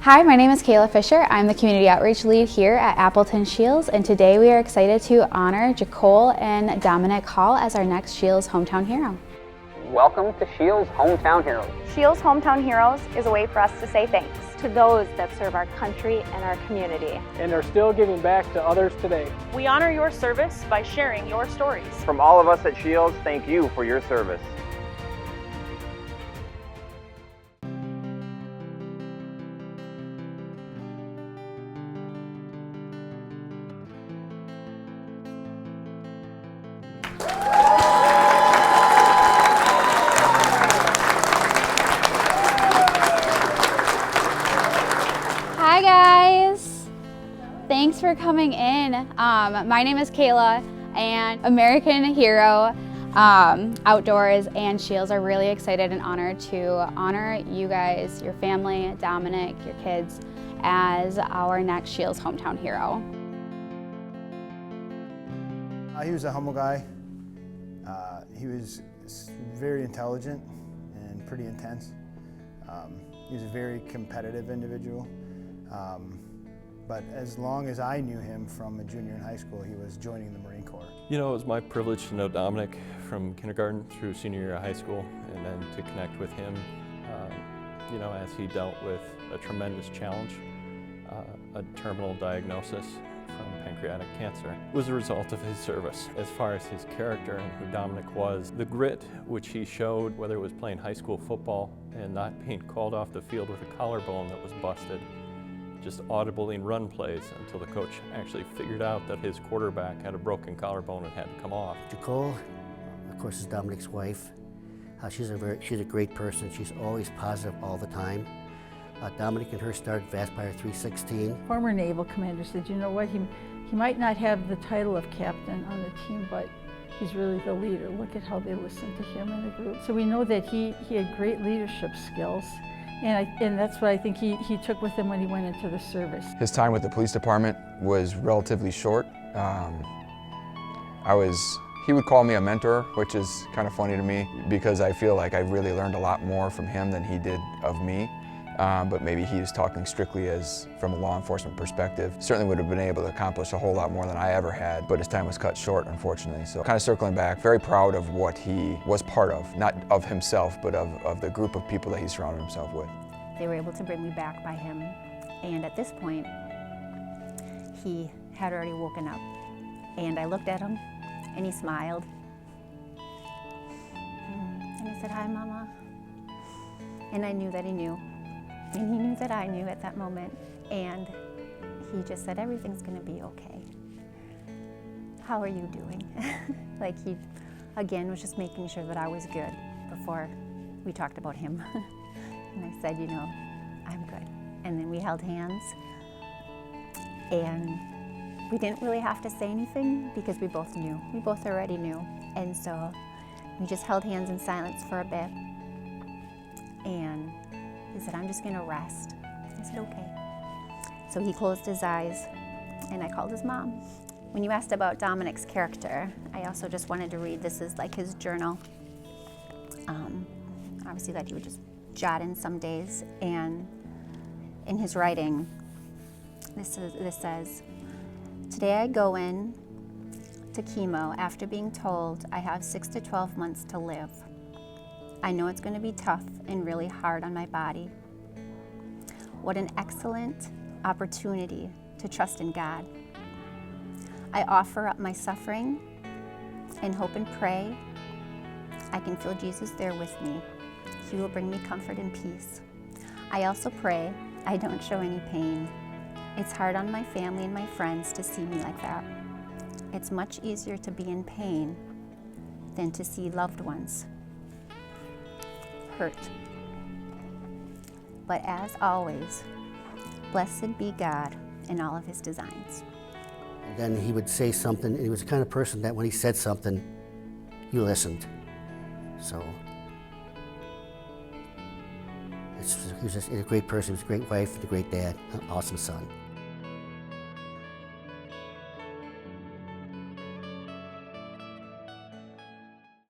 Hi, my name is Kayla Fisher. I'm the Community Outreach Lead here at Appleton Scheels, and today we are excited to honor Jacole and Dominic Hall as our next Scheels Hometown Hero. Welcome to Scheels Hometown Heroes. Scheels Hometown Heroes is a way for us to say thanks to those that serve our country and our community. And are still giving back to others today. We honor your service by sharing your stories. From all of us at Scheels, thank you for your service. Hi guys, thanks for coming in. My name is Kayla, and American Hero Outdoors and Scheels are really excited and honored to honor you guys, your family, Dominic, your kids, as our next Scheels Hometown Hero. He was a humble guy. He was very intelligent and pretty intense. He was a very competitive individual. But as long as I knew him from a junior in high school, he was joining the Marine Corps. You know, it was my privilege to know Dominic from kindergarten through senior year of high school, and then to connect with him, you know, as he dealt with a tremendous challenge, a terminal diagnosis from pancreatic cancer. It was a result of his service. As far as his character and who Dominic was, the grit which he showed, whether it was playing high school football and not being called off the field with a collarbone that was busted, just audibly in run plays until the coach actually figured out that his quarterback had a broken collarbone and had to come off. Jacole, of course, is Dominic's wife. She's a great person. She's always positive all the time. Dominic and her started Vaspire 316. Former naval commander said, you know what, he might not have the title of captain on the team, but he's really the leader. Look at how they listen to him in the group. So we know that he had great leadership skills. And that's what I think he took with him when he went into the service. His time with the police department was relatively short. He would call me a mentor, which is kind of funny to me because I feel like I really learned a lot more from him than he did of me. But maybe he was talking strictly from a law enforcement perspective. Certainly would have been able to accomplish a whole lot more than I ever had, but his time was cut short, unfortunately. So kind of circling back, very proud of what he was part of, not of himself, but of the group of people that he surrounded himself with. They were able to bring me back by him, and at this point, he had already woken up. And I looked at him, and he smiled. And he said, "Hi, Mama." And I knew that he knew. And he knew that I knew at that moment, and he just said, "Everything's gonna be okay. How are you doing?" Like he, again, was just making sure that I was good before we talked about him. And I said, you know, I'm good. And then we held hands, and we didn't really have to say anything because we both knew. We both already knew. And so we just held hands in silence for a bit, and he said, "I'm just gonna rest." I said, "Okay." So he closed his eyes, and I called his mom. When you asked about Dominic's character, I also just wanted to read, this is like his journal. Obviously that he would just jot in some days, and in his writing, this says, "Today I go in to chemo after being told I have 6 to 12 months to live. I know it's going to be tough and really hard on my body. What an excellent opportunity to trust in God. I offer up my suffering and hope and pray I can feel Jesus there with me. He will bring me comfort and peace. I also pray I don't show any pain. It's hard on my family and my friends to see me like that. It's much easier to be in pain than to see loved ones hurt. But as always, blessed be God in all of his designs." And then he would say something, and he was the kind of person that when he said something, you listened. So he was just a great person, he was a great wife, and a great dad, an awesome son.